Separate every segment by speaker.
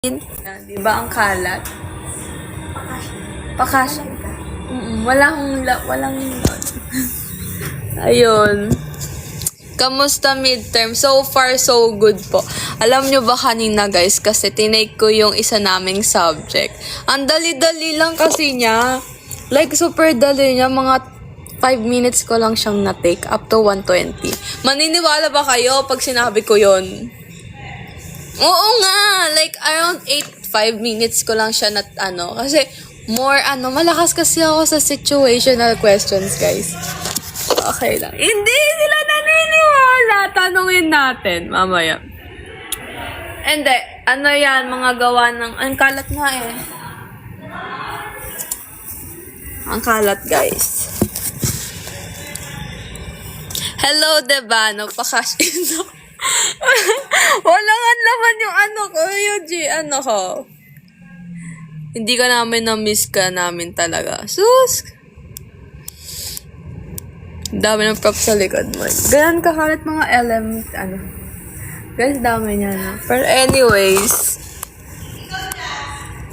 Speaker 1: Di ba ang kalat? Pakasya. Walang Ayun. Kamusta midterm? So far, so good po. Alam nyo ba kanina guys, kasi tinake ko yung isa naming subject. Ang dali-dali lang kasi niya. Like, super dali niya. Mga 5 minutes ko lang siyang na-take up to 120. Maniniwala ba kayo pag sinabi ko yon? Oo nga! Like, around 5 minutes ko lang siya kasi malakas kasi ako sa situational questions, guys. Okay lang. Hindi sila naniniwala. Tanungin natin mamaya. Hindi. Yan? Mga gawa ng... Ang kalat nga eh. Ang kalat, guys. Hello, Debano. Pa-cash in. Wala nga naman yung ko. Yung ko. Hindi ka namin na-miss ka namin talaga. Sus! Dami ng prop sa likod mo. Ganyan kakalat mga Guys, dami niya na. But anyways.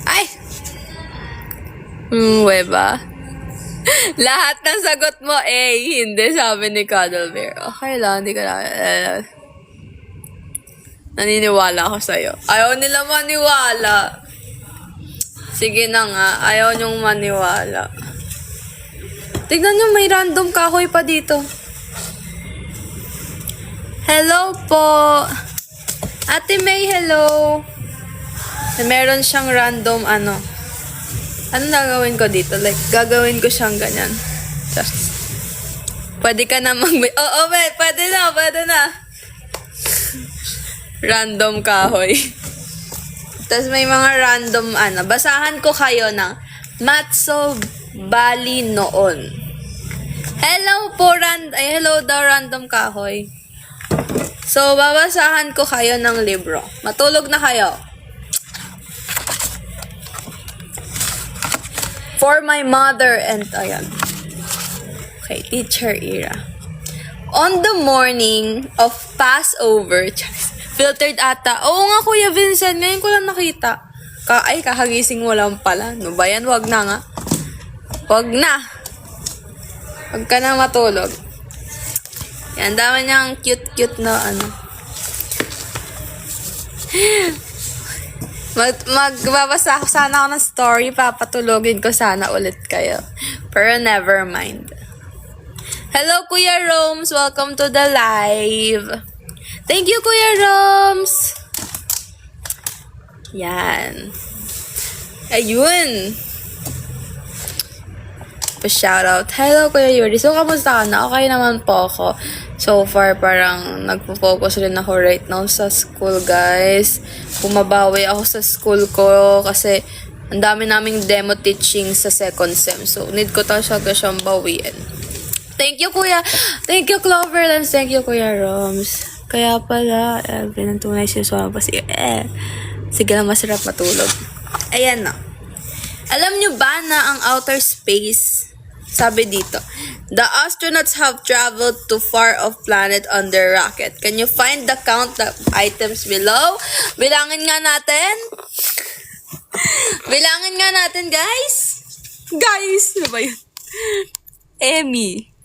Speaker 1: Ay! Weba. Lahat ng sagot mo, hindi, sabi ni Cuddle Bear. Okay lang, hindi ka na... naniniwala ako sa'yo. Ayaw nila maniwala. Sige na nga, ayaw niyong maniwala. Tignan niyo, may random kahoy pa dito. Hello po. Ate May, hello. Meron siyang random Anong gagawin ko dito? Like, gagawin ko siyang ganyan. Just. Pwede ka na pwede na. Random kahoy. Tapos may mga random basahan ko kayo ng Matso Bali noon. Hello po, hello daw random kahoy. So, babasahan ko kayo ng libro. Matulog na kayo. For my mother and ayan. Okay, teacher era. On the morning of Passover, filtered ata. Oo nga, Kuya Vincent. Ngayon ko lang nakita. Kakagising mo lang pala. No ba yan? Wag na nga. Wag na. Wag ka na matulog. Yan, dami niyang cute-cute na Magbabasa ako sana ako ng story. Papatulogin ko sana ulit kayo. Pero never mind. Hello, Kuya Roms. Welcome to the live. Thank you, Kuya Roms. Yan. Ayun. Pa-shoutout. Hello, Kuya Yuri. So, kamusta ka na? Okay naman po ako. So far, parang nagpo-focus rin ako right now sa school, guys. Bumabawi ako sa school ko kasi ang dami naming demo teaching sa second sem. So, need ko talaga siyang bawiin. Thank you, Kuya. Thank you, Cloverlands. Thank you, Kuya Roms. Kaya pala, pinantunay siya sa sige lang, masarap matulog. Ayan na. Alam nyo ba na ang outer space, sabi dito, the astronauts have traveled to far-off planet on their rocket. Can you find the count of items below? Bilangin nga natin. Bilangin nga natin, guys. Guys, ano ba yun? Emmy.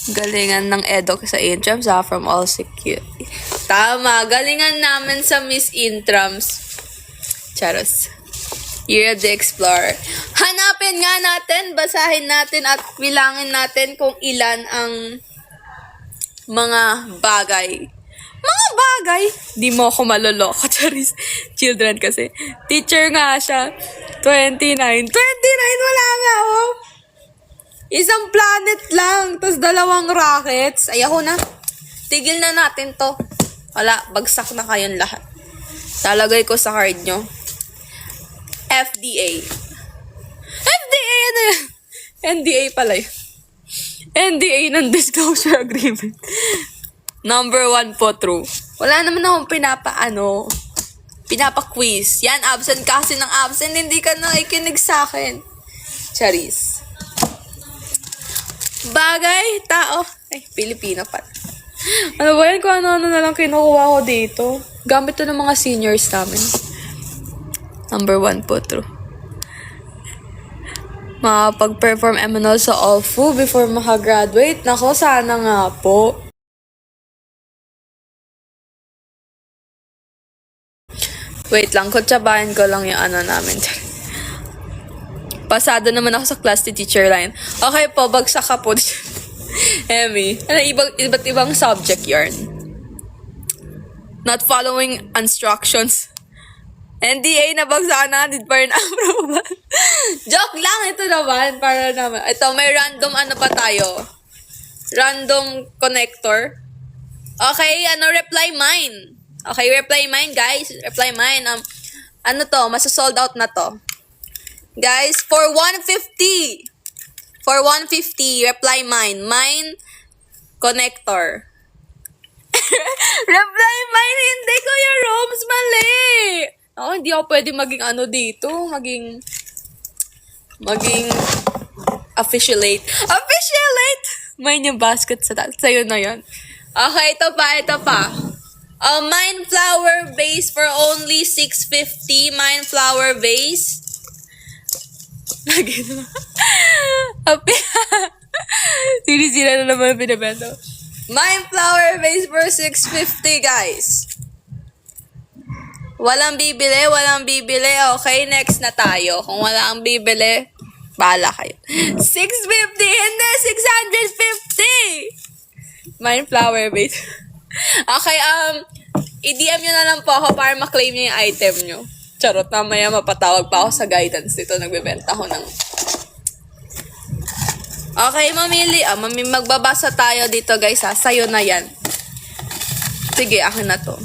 Speaker 1: Galingan ng Edok sa intrams from all security. Tama, galingan namin sa Miss Intrams. Charos. Year the Explorer. Hanapin nga natin, basahin natin at bilangin natin kung ilan ang mga bagay. Mga bagay? Di mo ako maloloko, Charis. Children kasi. Teacher nga siya. 29. 29, wala nga ako. Isang planet lang, tapos 2 rockets. Ayaw na. Tigil na natin to. Wala, bagsak na kayong lahat. Talagay ko sa card nyo. FDA. FDA, ano yan? NDA pala yun. NDA ng Disclosure Agreement. Number 1 po, true. Wala naman akong pinapa-quiz. Yan, absent kasi ng absent. Hindi ka nakikinig sa akin. Charis. Bagay, tao. Ay, Pilipino pa. Ano ba yan? Kung ano na lang kinukuha ko dito. Gamit to ng mga seniors namin. Number 1 po, true. Makapag-perform MNL sa OFU before makagraduate. Nako, sana nga po. Wait lang, kutsabahin ko lang yung ano namin. Pasado naman ako sa class teacher line. Okay po, bagsak ka po. Emmy, ano, iba't ibang subject yarn. Not following instructions. NDA na bagsak na, did pa rin approval. Joke lang, ito naman, para naman. Ito, may random ano pa tayo. Random connector. Okay, reply mine. Okay, reply mine, guys. Reply mine. Ano to, masasold out na to. Guys, for 150. For 150, reply mine. Mine connector. Reply mine, hindi ko yung Roms, mali. Ako, hindi ako pwede maging ano dito. Maging officialate. Officialate! Mine yung basket sa'yo na yun. Okay, ito pa. Mine flower vase for only 650. Mine flower vase. Lagi na. Sinisira na naman pinabento. Mine flower vase for 650, guys. Walang bibili. Okay, next na tayo. Kung wala ang bibili, bahala kayo. 650, hindi, 650! Mine flower vase. Okay, i-DM nyo na lang po ako para maklaim nyo yung item nyo. Charot, mamaya mapatawag pa ako sa guidance dito. Nagbebenta ako ng... Okay, magbabasa tayo dito, guys, ha. Sa'yo na yan. Sige, akin na to.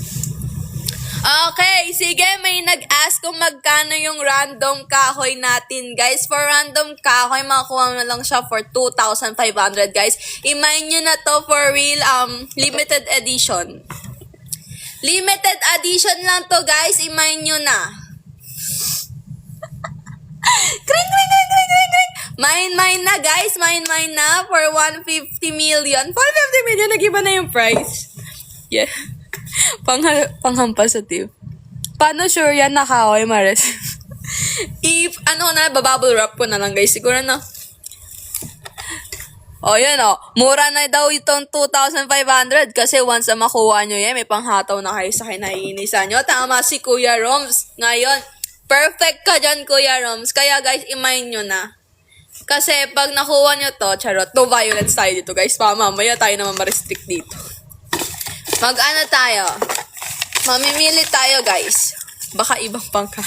Speaker 1: Okay, sige, may nag-ask kung magkano yung random kahoy natin, guys. For random kahoy, makakuha mo lang siya for 2,500, guys. I-mine nyo na to for real, limited edition. Limited edition lang to, guys. I-mine nyo na. Kring. Mine na, guys. Mine na for 150 million. 450 million, nag-iba na yung price. Yeah. Panghampas sa tip. Paano sure yan na kahoy, Maris? Babubble wrap ko na lang, guys. Siguro na. Yan mura na daw itong 2,500 kasi once na makuha nyo yan, may panghataw na kayo sa kinaiinisan nyo. Tama si Kuya Roms. Ngayon, perfect ka dyan, Kuya Roms. Kaya, guys, i-mine nyo na. Kasi pag nakuha nyo to, charot, no violence tayo dito, guys. Mamaya tayo naman ma-restrict dito. Mag-ano tayo? Mamimili tayo, guys. Baka ibang pangka.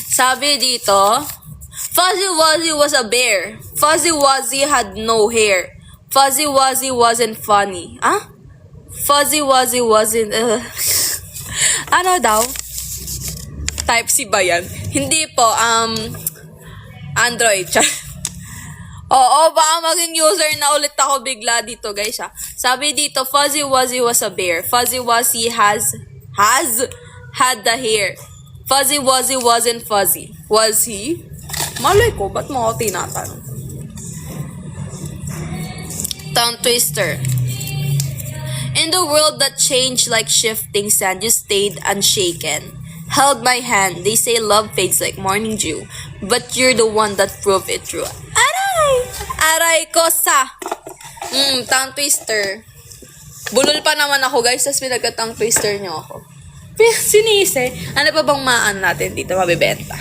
Speaker 1: Sabi dito, Fuzzy Wuzzy was a bear. Fuzzy Wuzzy had no hair. Fuzzy Wuzzy wasn't funny. Fuzzy Wuzzy wasn't... ano daw? Type C ba yan? Hindi po, Android. Oo, baka maging user na ulit ako bigla dito, guys, ha. Sabi dito, Fuzzy Wuzzy was a bear. Fuzzy Wuzzy had the hair. Fuzzy Wuzzy wasn't fuzzy. Was he? Malay ko, ba't mo ako tinatanong? Tongue twister. In the world that changed like shifting sand, you stayed unshaken. Held my hand. They say love fades like morning dew, but you're the one that proved it true. Aray ko sa. Tongue twister. Bulol pa naman ako, guys, tas pinagka-tongue twister nyo ako. Sinisi. Ano pa bang maan natin dito mabibenta?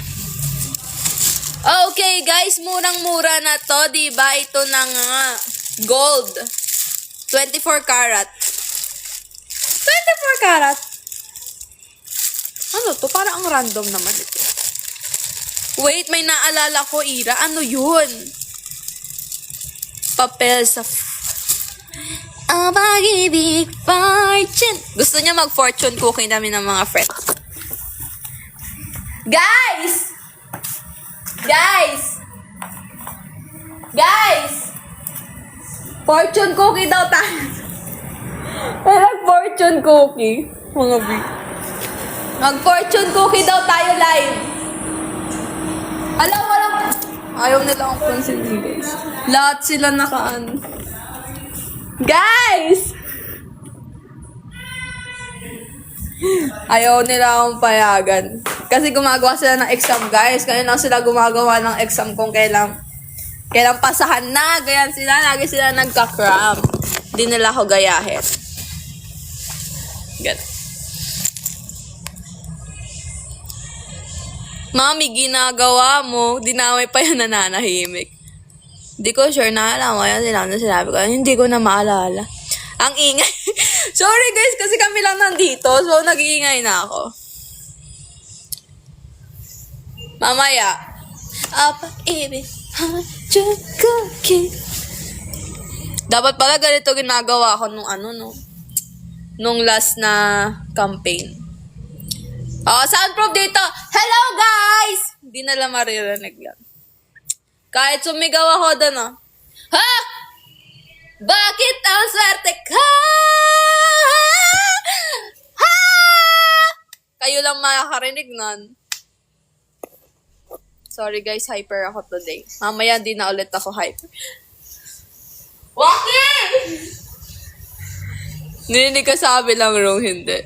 Speaker 1: Okay, guys, murang-mura na to, diba? Ito na nga. Gold. 24 karat. 24 karat? Ano to? Parang ang random naman ito. Wait, may naalala ko, Ira. Ano yun? Papel sa... Ang pag-ibig, fortune. Gusto niya mag-fortune cookie namin ng mga friends. Guys! Fortune cookie daw tayo. Mag-fortune cookie. Mga B. Mag-fortune cookie daw tayo live. Alam, walang... Ayaw nila akong pansin, guys. Lahat sila nakaan. Guys! Ayaw nila akong payagan. Kasi gumagawa sila ng exam, guys. Kaya lang sila gumagawa ng exam kung kailang pasahan na. Ganyan sila. Lagi sila nagka-cram. Hindi nila ako gayahin. Ganun. Mami, ginagawa mo. Dinamay pa yung nananahimik. Hindi ko sure na alam mo yan. Sinabi ko. Hindi ko na maalala. Ang ingay. Sorry guys, kasi kami lang nandito. So, nag-iingay na ako. Mamaya. Pag-ibig. Dapat pala ganito ginagawa ko nung last na campaign. Soundproof dito. Hello, guys! Hindi nila maririnig yan. Kahit sumigaw ako doon, Ha? Bakit ang swerte ka? Ha? Kayo lang makakarinig nun. Sorry guys, hyper ako today. Mamaya di na ulit ako hyper. Bakit? Narinig ka sa kabilang room, hindi.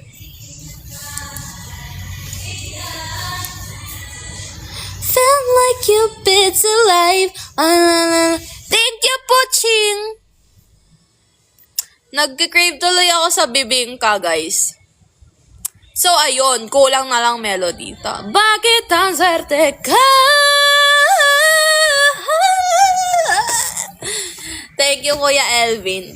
Speaker 1: Felt like you bit alive. Thank you, Puching. Nag-crave tuloy ako sa bibingka, guys. So, ayun. Kulang na lang melody dito. Bakit ang swerte ka? Thank you, Kuya Elvin.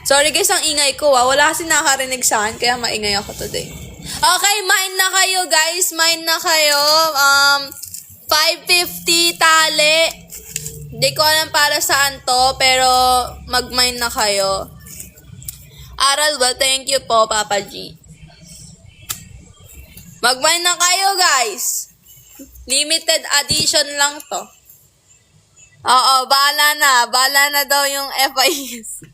Speaker 1: Sorry guys, ang ingay ko. Wala kasi nakarinig sa akin, kaya maingay ako today. Okay, mine na kayo guys. Mine na kayo. 550 tali. Hindi ko alam para saan to, pero mag-mine na kayo. Aral ba? Thank you po, Papa G. Mag-mine na kayo guys. Limited edition lang to. Oo, bahala na. Bahala na daw yung FIS.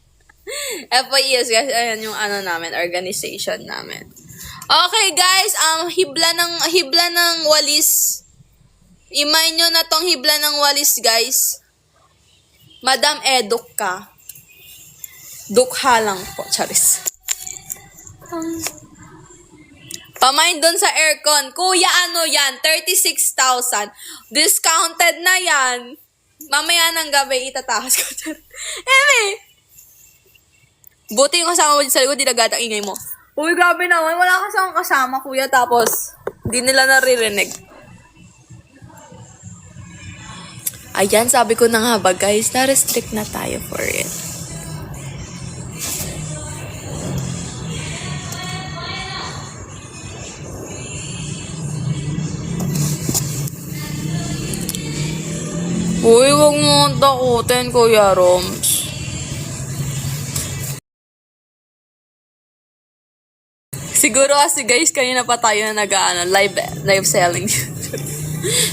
Speaker 1: FIS guys, ayan yung namin, organization namin. Okay guys, hibla ng walis. Imay nyo na tong hibla ng walis guys. Madam Eduk ka. Dukha lang po, charis. Pamain doon sa aircon. Kuya, ano yan? 36,000. Discounted na yan. Mamaya ng gabi, itatakas ko. Buti yung kasama mo sa likod, di nagatang ingay mo. Uy, grabe naman. Wala kasi akong kasama, kuya. Tapos, di nila naririnig. Ayan, sabi ko na nga ba, guys, na-restrict na tayo for it. Uy, huwag mo takutin, Kuya Roms. Siguro kasi guys, kanina pa tayo na live selling.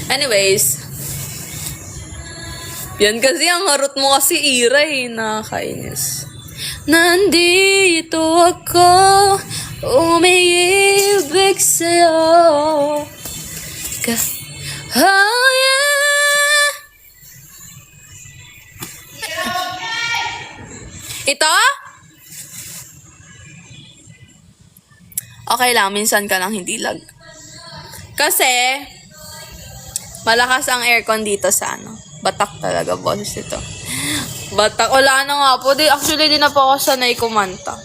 Speaker 1: Anyways. Yan kasi ang harot mo kasi Ira nakakainis. Nandito ako, umiibig sa'yo. Oh yeah. Ito? Okay lang, minsan ka lang hindi lag. Kasi, malakas ang aircon dito sa Batak talaga, boses ito. Batak, wala na nga po. Actually, di na po ako sanay kumanta.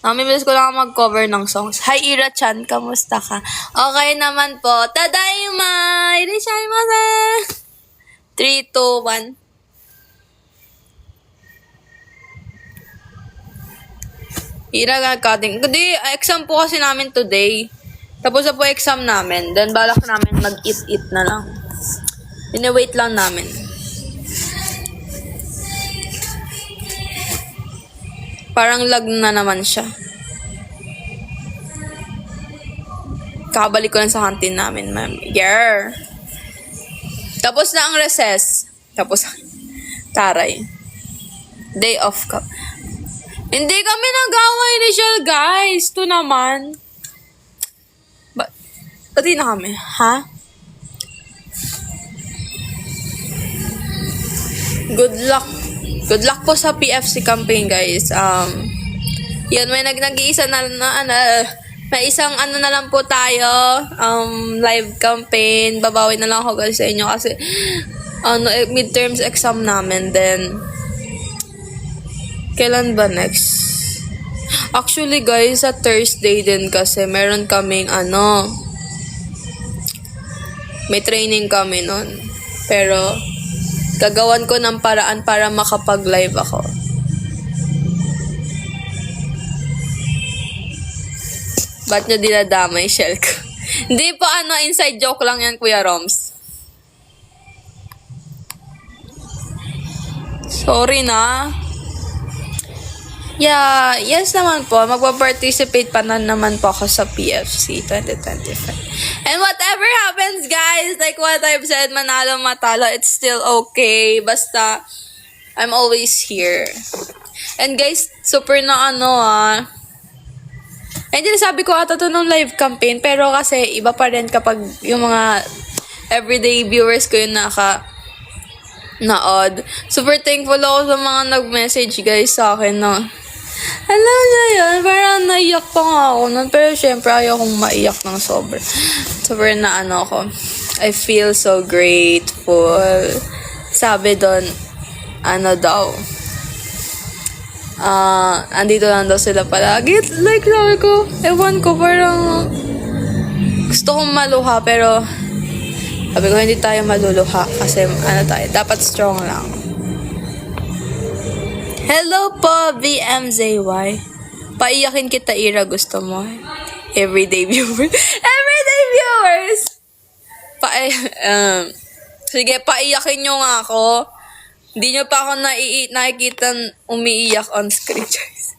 Speaker 1: Namimiss ko lang mag-cover ng songs. Hi, Ira-chan, kamusta ka? Okay naman po. Tadaima! Irishaimasu! 3, 2, 1. Cutting. Hindi, exam po kasi namin today. Tapos na po exam namin. Then, balak namin mag-eat na lang. Ine-wait lang namin. Parang lag na naman siya. Kakabalik ko lang sa canteen namin, ma'am. Yeah. Tapos na ang recess. Tapos, taray. Day off ka. Hindi kami nag-away ni Shell, guys. Ito naman. Pati na kami, ha? Good luck. Good luck po sa PFC campaign, guys. Yun, may nag-iisa may isang ano na lang po tayo, live campaign. Babawi na lang ako guys sa inyo kasi midterms exam namin. Then, kailan ba next? Actually guys, sa Thursday din kasi meron kaming may training kami nun. Pero, gagawan ko ng paraan para makapag-live ako. Ba't nyo dinadamay, shell ko? Hindi po inside joke lang yan, Kuya Roms. Sorry na. Yeah, yes naman po. Magpa-participate pa na naman po ako sa PFC 2025. And whatever happens, guys, like what I've said, manalo matalo, it's still okay. Basta, I'm always here. And guys, super na hindi sabi ko ata to nung live campaign, pero kasi iba pa rin kapag yung mga everyday viewers ko yung na-odd. Super thankful ako sa mga nag-message guys sa akin alam niya yun, parang naiyak pa nga ako nun. Pero syempre, ayokong maiyak ng sobra. Sobrang ako. I feel so grateful. Sabi doon, andito lang daw sila palagi. Like, sabi ko, ewan ko, parang gusto kong maluha, pero sabi ko, hindi tayo maluluha kasi tayo, dapat strong lang. Hello po, VMZY. Paiyakin kita, Ira, gusto mo? Everyday viewers. Everyday viewers! Sige, paiyakin nyo nga ako. Hindi nyo pa ako nakikita umiiyak on screen, guys.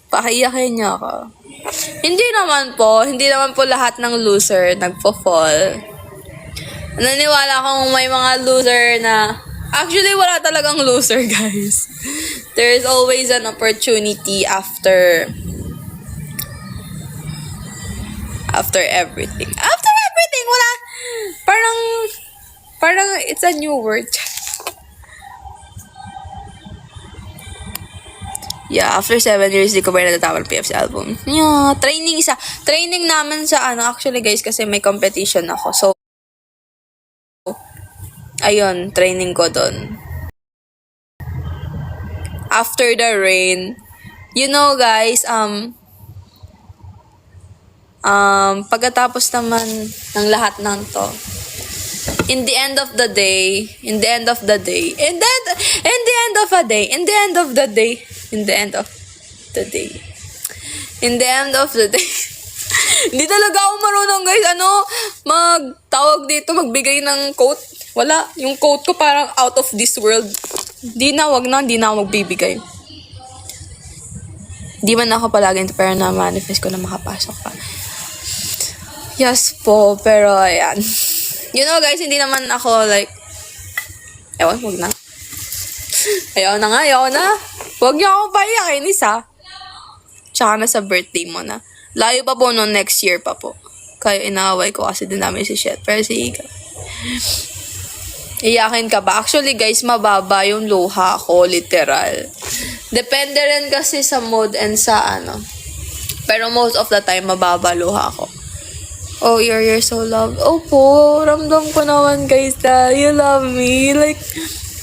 Speaker 1: Paiyakin nyo ako. Hindi naman po lahat ng loser nagpo-fall. Naniwala akong may mga loser na actually, wala talagang loser, guys. There is always an opportunity after everything. After everything, wala. Parang it's a new word. Yeah, after 7 years, di ko ba natatawag PFC album. Yeah, training namin sa actually, guys, kasi may competition ako. So, ayun, training ko doon. After the rain, guys, pagkatapos naman ng lahat ng to, in the end of the day, hindi talaga ako marunong, guys, magtawag dito, magbigay ng quote. Wala, yung quote ko parang out of this world. Hindi na ako magbibigay. Di man ako palagi, pero na-manifest ko na makapasok pa. Yes po, pero ayan. Guys, hindi naman ako like, ewan, wag na. Ayaw na. Huwag niyo ako paiyakin, isa. Tsaka na sa birthday mo na. Layo pa po next year pa po. Kaya inaaway ko kasi din namin si Shet. Pero si Ika. Iyakin ka ba? Actually, guys, mababa yung luha ko, literal. Depende rin kasi sa mood and sa Pero most of the time, mababa luha ko. Oh, you're so loved. Opo, ramdam ko naman, guys, na you love me. Like,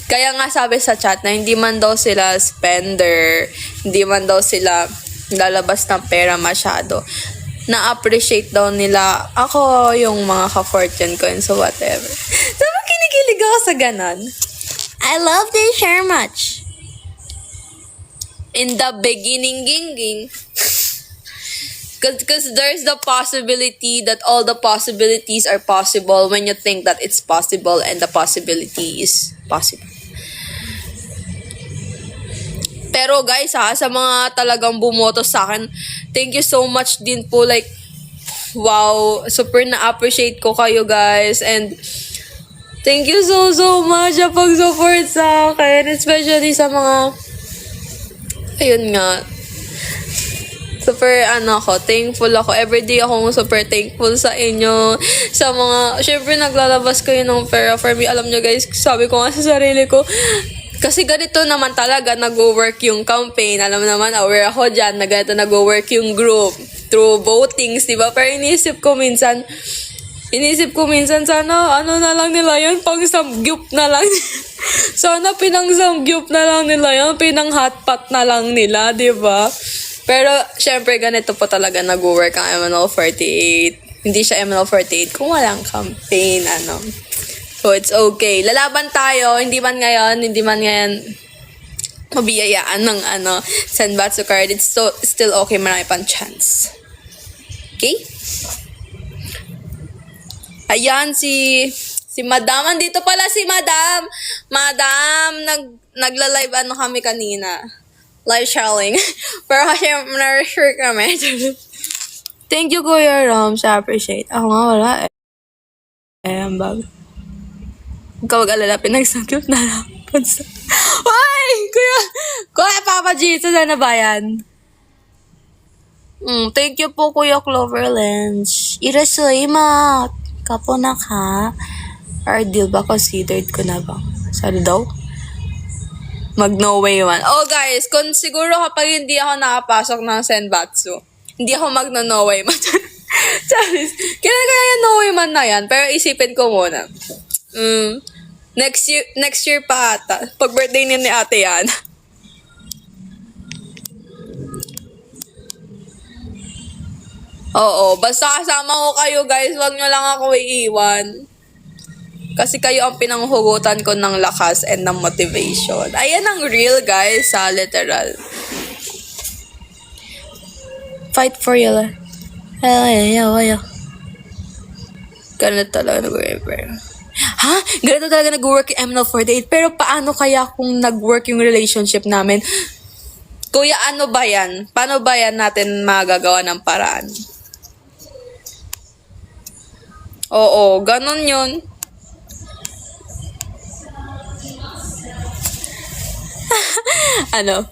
Speaker 1: kaya nga sabi sa chat na hindi man daw sila spender, hindi man daw sila lalabas ng pera masyado. Na-appreciate daw nila ako, yung mga ka-fortune coins, so whatever. Diba kinikilig ako sa ganon? I love this share much. In the beginning, ginging. Because there's the possibility that all the possibilities are possible when you think that it's possible and the possibility is possible. Pero guys sa mga talagang bumoto sa akin, thank you so much din po. Like, wow, super na-appreciate ko kayo, guys. And thank you so much sa pag-support sa akin. Especially sa mga, ayun nga, super thankful ako. Everyday akong super thankful sa inyo. Sa mga, syempre naglalabas kayo ng pera for me. Alam nyo, guys, sabi ko nga sa sarili ko, Kasi ganito naman talaga nag-work yung campaign. Alam mo naman, aware ako dyan na ganito nag-work yung group through votings, di ba? Pero inisip ko minsan, sana, ano na lang nila yun, pang samgyup na lang. Sana pinang samgyup na lang nila yun, pinang hotpot na lang nila, di ba? Pero, syempre, ganito po talaga nag-work ang MNL48. Hindi siya MNL48 kung walang campaign, ano. So, it's okay. Lalaban tayo, hindi man ngayon mabiyayaan ng, Senbatsu card. It's still okay, marami pang chance. Okay? Ayan, si Madam. Andito pala si Madam. Madam, nagla-live kami kanina. Live showing. Pero kasi na-sure kami. Thank you, Kuya Roms. I appreciate. Ako nga wala eh. Ang bag. Huwag ka mag-alala, pinagsagyot na lang. Ay! Kuya Papa Jesus, ano ba yan? Thank you po, Kuya Cloverlands. Irasuyma. Kapo na ka. Our deal ba considered ko na ba? Sorry daw? Mag-no way man. Oh, guys, kung siguro kapag hindi ako nakapasok ng Senbatsu, hindi ako mag-no way man. Charis. Kailan kaya yung no way man na yan? Pero isipin ko muna. Next year pa ata. Pag birthday niya ni ate yan. Oo, basta kasama ko kayo guys, wag nyo lang ako iiwan. Kasi kayo ang pinanghugutan ko ng lakas and ng motivation. Ayan ang real guys, literal. Fight for you lang. Ay. Ganito talaga nag-work. Ha? Ganito talaga nag-work yung MNL48. Pero paano kaya kung nag-work yung relationship namin? Kuya, ano ba yan? Paano ba yan natin magagawa ng paraan? Oo, ganun yun. Ano?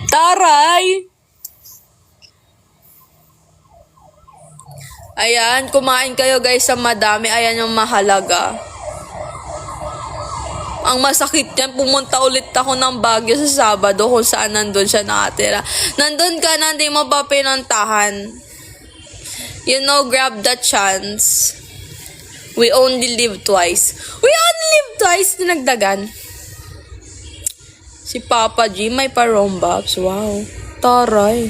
Speaker 1: Taray! Ayan, kumain kayo guys sa madami. Ayan yung mahalaga. Ang masakit yan, pumunta ulit ako ng Baguio sa Sabado kung saan nandun siya nakatira. Nandun ka na, hindi mo ba pinuntahan? You know, grab the chance. We only live twice. We only live twice, dinagdagan. Si Papa G, may parombaps. Wow. Taray.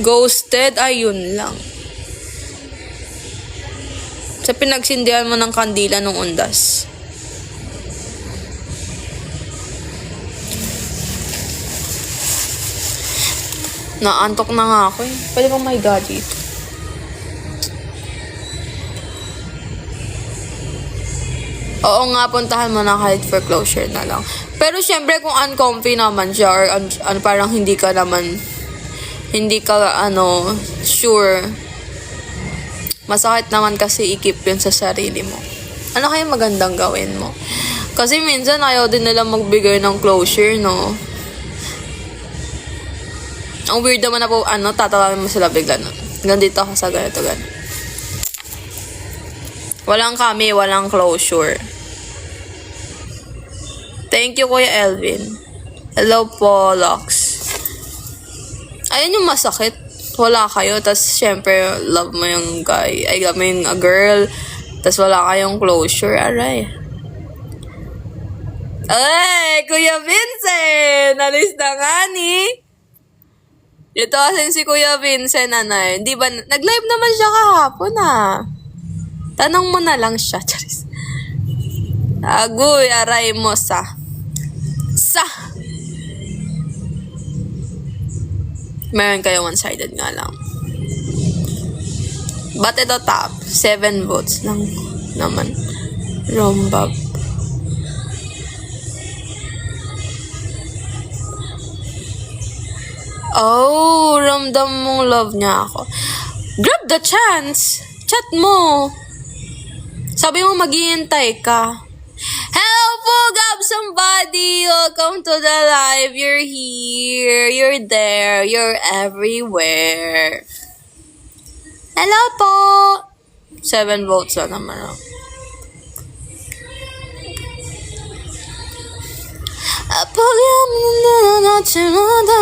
Speaker 1: Ghosted, ayun lang. Sa pinagsindihan mo ng kandila nung undas. Naantok na nga ako eh. Pwede bang may gadget? Oo nga, puntahan mo na kahit for closure na lang. Pero syempre kung uncomfy naman siya or parang hindi ka sure. Masakit naman kasi i-keep yun sa sarili mo. Ano kaya magandang gawin mo? Kasi minsan ayaw din nila magbigay ng closure, no? Ang weird naman na po, tatawagin mo sila bigla, no? Gandito ako sa ganito. Walang closure. Thank you, Kuya Elvin. Hello po, Lox. Ayun yung masakit. Wala kayo, tas syempre, love mo yung guy. Ay, love mo yung girl. Tas wala kayong closure. Aray. Ay, Kuya Vincent! Alis na nga ni. Ito kasi si Kuya Vincent, Di ba, nag-live naman siya kahapon, Tanong mo na lang siya, Charis. Agoy, aray mo sa. Meron kayo one-sided nga lang. But ito top, 7 votes lang naman. Rombab. Oh, ramdam mong love niya ako. Grab the chance. Chat mo. Sabi mo maghihintay ka. Hello po, Gab somebody. Welcome to the live. You're here. You're there. You're everywhere. Hello po. 7 votes na naman. 포기하면 놓치마다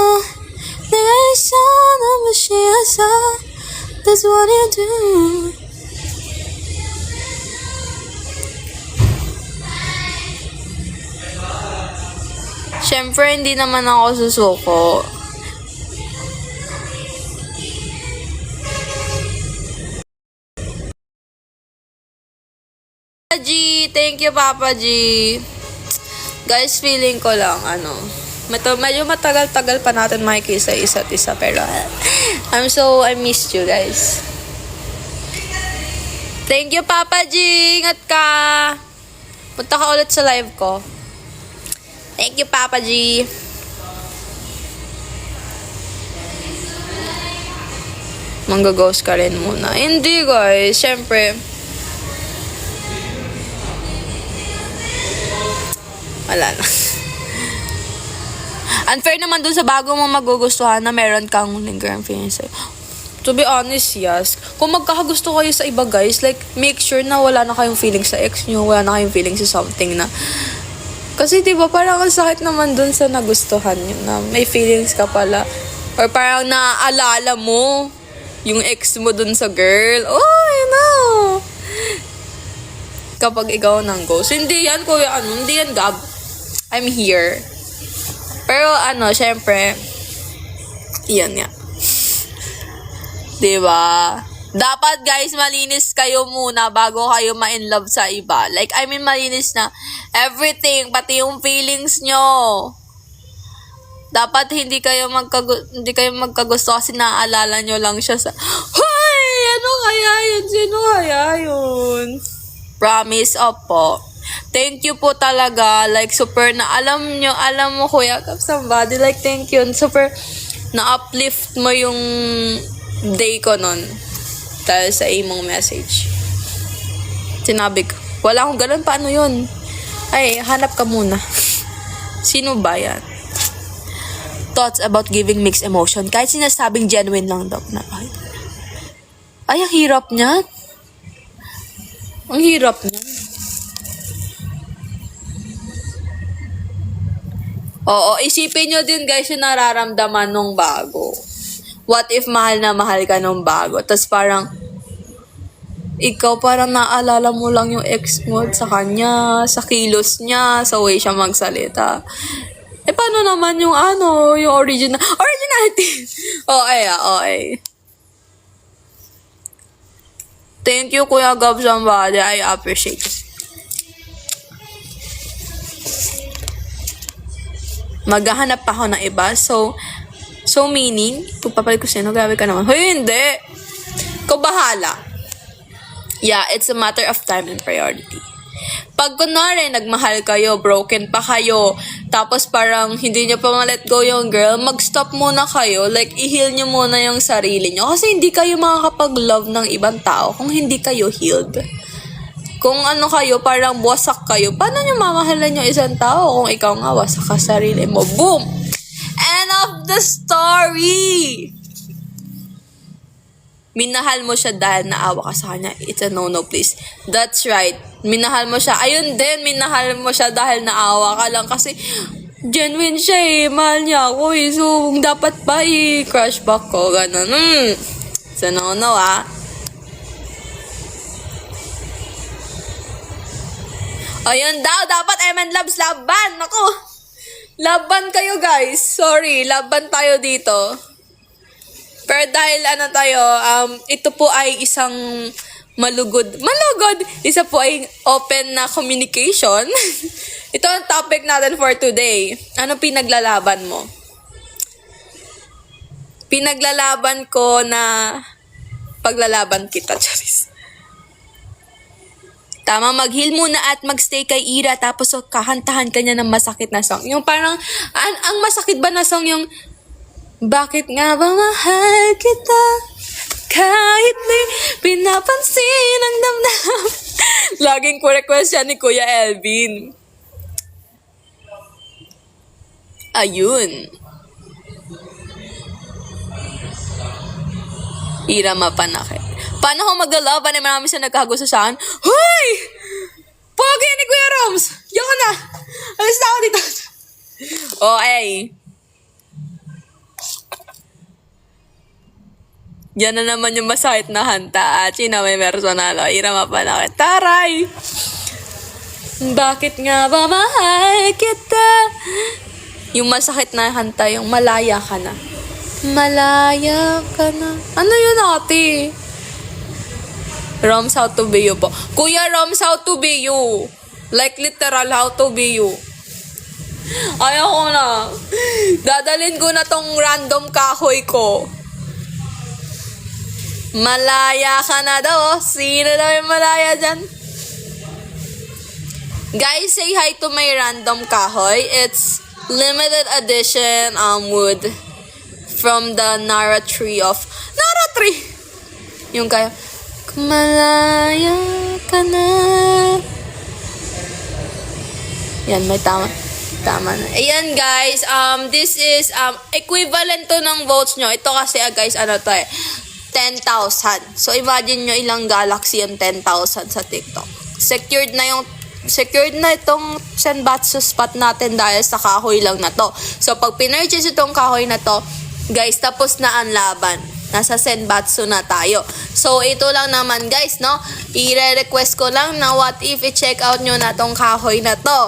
Speaker 1: 내가 있어 너무 싫어서 That's what you do Siyempre, hindi naman ako susuko. Papa G! Thank you, Papa G! Guys, feeling ko lang, medyo matagal-tagal pa natin makikisa isa't isa, pero I missed you, guys. Thank you, Papa G! Ingat ka! Punta ka ulit sa live ko. Thank you, Papa G. Manggaghost ka rin muna. Hindi, guys. Siyempre. Wala na. Unfair naman dun sa bago mong magugustuhan na meron kang lingering feelings sa'yo. To be honest, yes. Kung magkakagusto kayo sa iba, guys, like, make sure na wala na kayong feelings sa ex nyo, wala na kayong feelings sa something na kasi diba parang ang sakit naman dun sa nagustuhan nyo na may feelings ka pala. Or parang naaalala mo yung ex mo dun sa girl. Oh, you know. Kapag ikaw nang ghost. Hindi yan, kuya, hindi yan, Gab. I'm here. Pero syempre, yan nga. Diba? Dapat, guys, malinis kayo muna bago kayo ma-in love sa iba. Like, malinis na everything, pati yung feelings nyo. Dapat hindi kayo magkagusto kasi naaalala nyo lang siya sa, hoy! Ano kaya yun? Sino kaya yun? Promise, opo. Thank you po talaga. Like, super na alam mo, Kuya Kap, somebody. Like, thank you. Super na-uplift mo yung day ko nun. Dahil sa imong message. Sinabi ko, wala akong ganun, paano yun? Ay, hanap ka muna. Sino ba yan? Thoughts about giving mixed emotion. Kahit sinasabing genuine lang daw na. Ay, ang hirap niyan. Ang hirap niyan. Oo, isipin nyo din, guys, yung nararamdaman nung bago. What if mahal na mahal ka nung bago? Tapos parang, ikaw parang naalala mo lang yung ex mo sa kanya, sa kilos niya, sa way siya magsalita. Paano naman yung yung originality? Okay. Thank you, Kuya Gab somebody. I appreciate it. Maghahanap pa ako ng iba. So meaning, pagpapalit ko sino, grabe ka naman. Hoy, hindi. Ikaw bahala. Yeah, it's a matter of time and priority. Pag kunwari, nagmahal kayo, broken pa kayo, tapos parang hindi nyo pa ma-let go yung girl, mag-stop muna kayo. Like, i-heal nyo muna yung sarili nyo. Kasi hindi kayo makakapag-love ng ibang tao kung hindi kayo healed. Kung kayo, parang wasak kayo, paano nyo mamahalan yung isang tao kung ikaw nga wasak ka sarili mo? Boom! End of the story! Minahal mo siya dahil naawa ka sa kanya. It's a no-no, please. That's right. Minahal mo siya. Ayun din, minahal mo siya dahil naawa ka lang. Kasi, genuine siya eh. Mahal niya ako eh. So, dapat pa i-crush back ko. Ganun. It's a no-no, Ayun daw, dapat Loves laban. Ako, laban kayo, guys. Sorry, laban tayo dito. Pero dahil ito po ay isang malugod, isa po ay open na communication. Ito ang topic natin for today. Ano pinaglalaban mo? Pinaglalaban ko na paglalaban kita, Charis. Tama, mag-heal muna at magstay kay Ira tapos kahantahan ka niya ng masakit na song. Yung parang, ang masakit ba na song yung bakit nga ba mahal kita kahit di pinapansin ang damdam. Laging ko request yan ni Kuya Elvin. Ayun. Ira mapanakit. Paano ko mag-love? Ano marami sa nagkagusto sa akin? Hoy! Pogi ni Kuya Roms! Yoko na! Alis na ako dito. Okay. Yan na naman yung masakit na hanta. China may personalo. Irama pa na. Taray! Bakit nga ba mahal kita? Yung masakit na hanta, yung malaya ka na. Malaya ka na. Ano yun, ate? Roms, how to be you po. Kuya Roms, how to be you. Like literal, how to be you. Ayoko na. Dadalhin ko na tong random kahoy ko. Malaya ka na daw. Sino daw yung malaya dyan? Guys, say hi to my random kahoy. It's limited edition wood from the Nara tree of... Nara tree! Yung kaya... Malaya ka na. Yan, may tama. Tama na. Ayan, guys. This is equivalent to ng votes nyo. Ito kasi, guys, ano to 10,000. So, imagine nyo ilang galaxy yung 10,000 sa TikTok. Secured na itong Senbatsu spot natin dahil sa kahoy lang na to. So, pag pinurchase itong kahoy na to, guys, tapos na ang laban. Nasa Senbatsu na tayo. So, ito lang naman, guys, no? I-request ko lang na what if i-check out nyo na tong kahoy na to.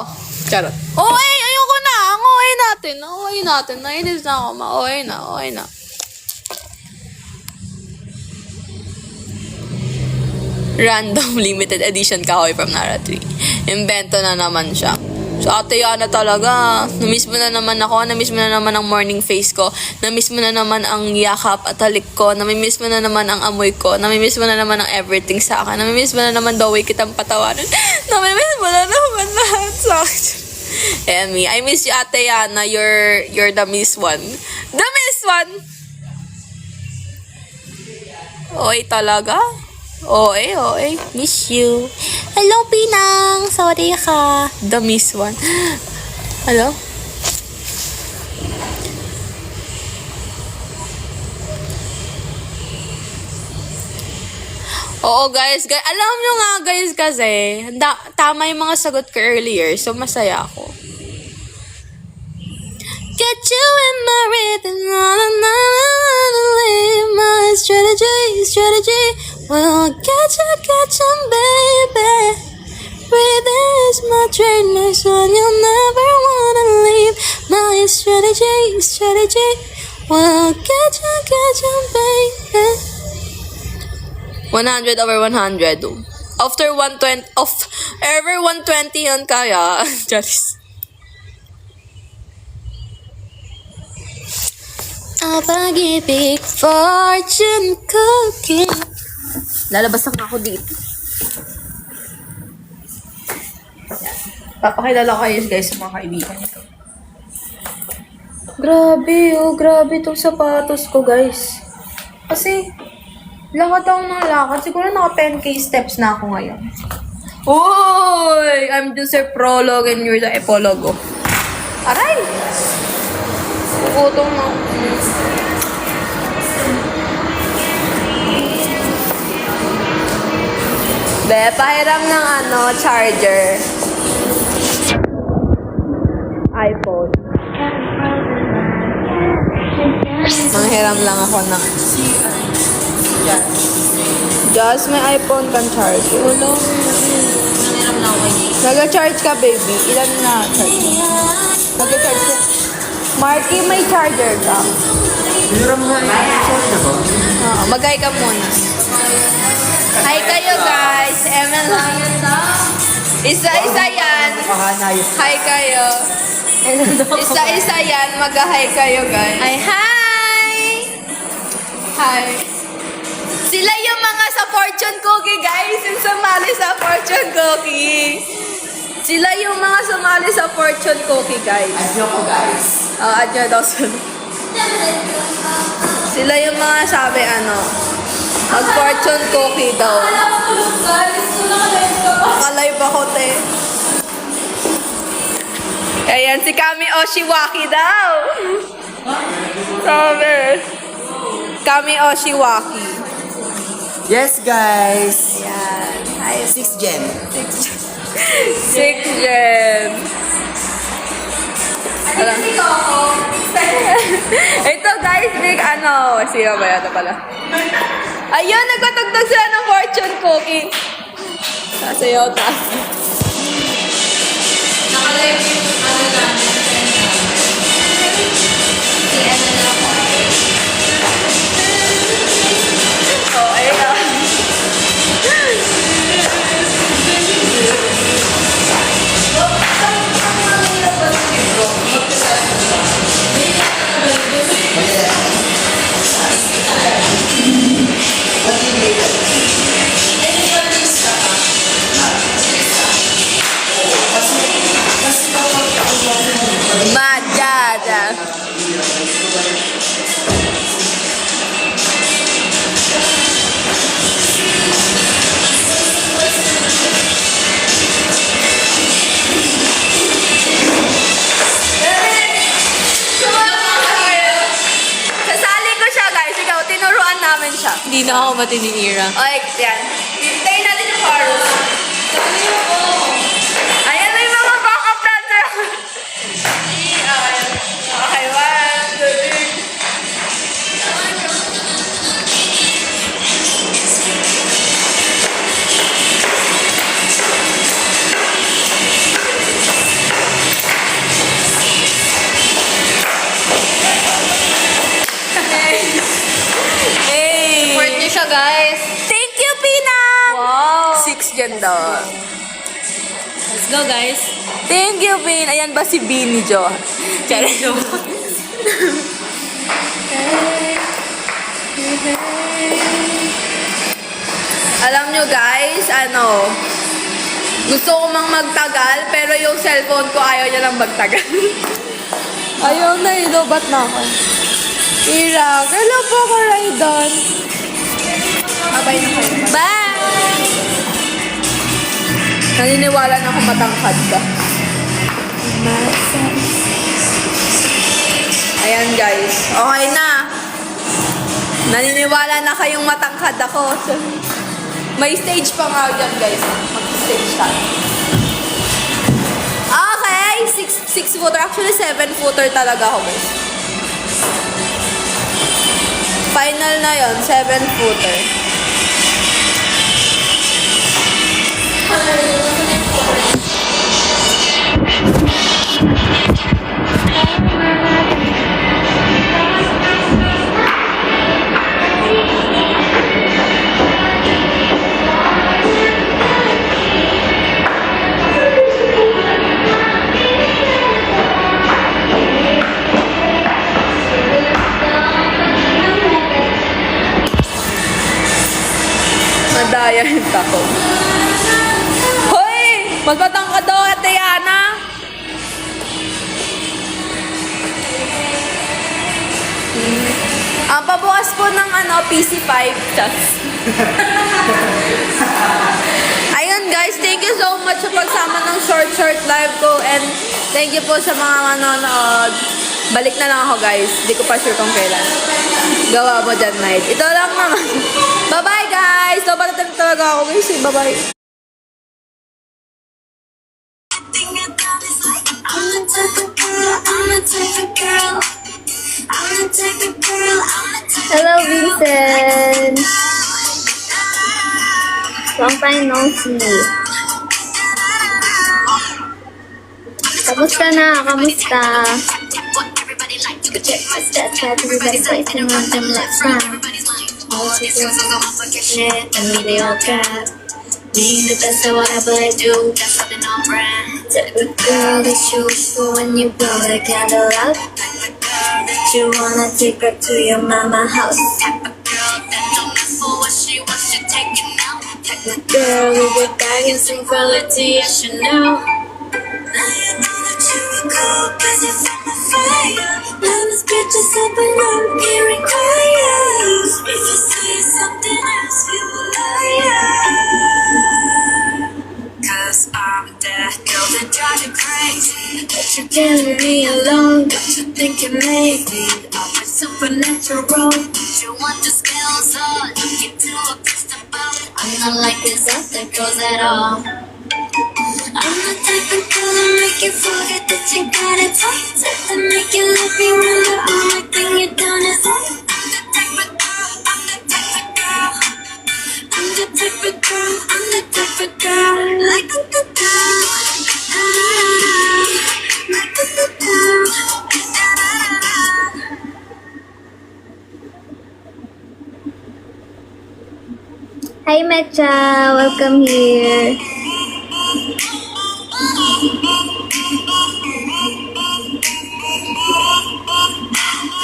Speaker 1: Charot. Ayoko na. Ang OA natin. Nainis na ako. Ma-OA na. Random limited edition kahoy from Nara Tree. Invento na naman siya. So, ate Yana talaga. Namiss mo na naman ako. Namiss mo na naman ang morning face ko. Namiss mo na naman ang yakap at halik ko. Namiss mo na naman ang amoy ko. Namiss mo na naman ang everything sa akin. Namiss mo na naman the way kitang patawanan. Namiss mo na naman lahat sa akin. Emmy, I miss you, ate Yana. You're the miss one. The miss one! Oy, talaga? Oy. Miss you. Hello, Pinang. Sorry ka. The miss one. Hello? Oo, guys. Alam nyo nga, guys, kasi tama yung mga sagot ko earlier. So, masaya ako. Get you in my rhythm. My strategy. Well, get you, baby. Rhythm is my trademark, so you'll never wanna leave. My strategy. Well, get you, baby. 100 over 100. After 120, ever 120 yun kaya. Just. A pag-ibig fortune cookie. Lalabas na ako dito. Papakilala ko kayo guys sa mga kaibigan nito. Grabe itong sapatos ko guys. Kasi, lakad ako ng lakad. Siguro naka 10k steps na ako ngayon. Uy! I'm just a prologue and you're the epilogue. Aray! Puputong na. Be, pahiram ng charger. iPhone. Manghiram lang ako ng... Just may iPhone kang charger. Wala. Manghiram lang ako. Nag-charge ka, baby. Ilan na charge? Nag-charge ka. Marky, may charger ka.
Speaker 2: Hiram nga i-charge ka ba?
Speaker 1: Mag-hi ka muna. Hi kayo, guys. Emel. Isa-isa yan. Hi kayo. Isa-isa yan. Mag-hi kayo, guys. Hi. Sila yung mga sa fortune cookie, guys. Yung sumali sa fortune cookie. Sila yung mga sumali sa fortune cookie, guys.
Speaker 2: Adyo ko, guys.
Speaker 1: Adyo daw sila. Sila yung mga sabi, mag-fortune cookie daw. Nakalive ako, te. Ayan, si Kami Oshiwaki daw. Sabi. Kami Oshiwaki.
Speaker 2: Yes, guys.
Speaker 1: Ayan. Hi.
Speaker 2: 6 Gen.
Speaker 1: 6 Gen. Alam. Ito guys, big ano. Sige ba yata pala. Ayun, nagkatugtog sila ng fortune cookie. Sasayaw taas.
Speaker 3: Nakalive yung ano namin. Si ano na ako.
Speaker 1: Oh, ayun. Majada. Kasali ko siya guys. Ikaw, tinuruan namin siya.
Speaker 3: Hindi na ako matinira.
Speaker 1: Okay, yan. Hintayin natin yung chorus. Ayan na yung mga backup dancer. Okay, 1, 2, 3. Hey!
Speaker 3: Support niyo siya, guys.
Speaker 1: Thank you, Pina!
Speaker 3: Wow.
Speaker 1: 6 yan daw.
Speaker 3: Let's go, guys.
Speaker 1: Thank you, Pin. Ayan ba si Bini Jo?
Speaker 3: Charis.
Speaker 1: Alam nyo guys, ano, gusto ko mang magtagal, pero yung cellphone ko ayaw niya lang magtagal. Ayaw na, ilobat na ako. Ira, kailan po ako Raidon? Abay na kayo. Bye! Naniniwala na ako matangkad ka. Ayan guys, okay na. Naniniwala na kayong matangkad ako. May stage pa nga dyan guys. Mag-stage tayo. Okay, 6 footer. Actually, 7 footer talaga ako guys. Final na yon 7 footer. Madaya yung tako. Hoy! Magbatang ka daw, Ate Yana! Ang pabukas po ng PC5. Ayun guys, thank you so much sa pagsama ng short live ko and thank you po sa mga manonood. Balik na lang ako guys. Hindi ko pa sure kung kailan. Gawa mo dyan night. Ito lang naman. Bye-bye guys! Sobrang talaga ako guys. Bye-bye.
Speaker 4: Hello, Vincent. Long time no see. Kamusta na? Kamusta? Check my stats, had everybody fighting on them like frown. All the girls on the shit, and me they all trap. Being the best at whatever I do, that's something on brand. Type of girl that you wish for when you blow the candle out. That you wanna take her to your mama house. Type of girl that don't mess for what she wants to take it now. Type of girl with your bag and some quality, yes you know. Now you know that you were cold, cause you're from the fire. Now this bitch is up and I'm hearing quiet. If you say something else, you a liar. Cause I'm that girl that drives you crazy. But you're killing me alone, don't you think you made me? I'm a supernatural. You want the skills on, look into a crystal ball. I'm not like these other girls at all. I'm the type different color make you forget that you got it tight. To make you let me wonder all I think you done is right. I'm the type of girl, I'm the type of girl, like the girl, like the girl. Hi Mecha, welcome here.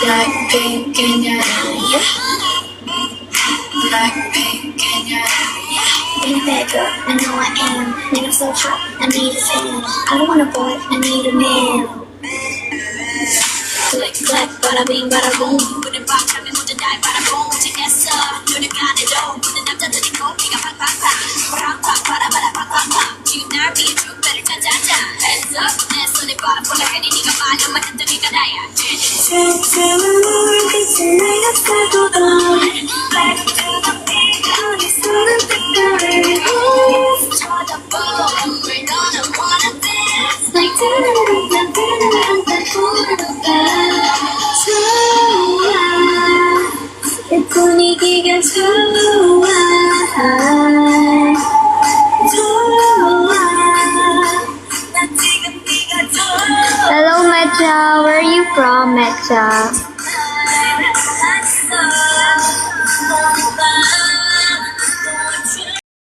Speaker 4: Blackpink in your area. Blackpink in your area. Ain't a bad girl, I know I am. Man, I'm so hot, I need a fan. I don't want a boy, I need a man. Click, clack, bada bing, bada boom. Putting back, having to die, bada boom. TS, 눈을 가려줘. 모든 남자들이 고기가 팡팡팡. 팡팡, 바다, 바다, 팡팡팡. 지금 날 위해 쭉 배를 찾아자. Hands up, 내 손에 바람 불러. 괜히 네가 말려 만든 네가 나야. 빛은 날 없어도 Back to the beat, 어디서는 빛깔을 쳐다봐. 왜 너는 wanna dance? Like 좋아, 내 분위기가 좋아, 좋아. 나 지금 네가 좋아. Hello, Mecha. Where are you from, Mecha?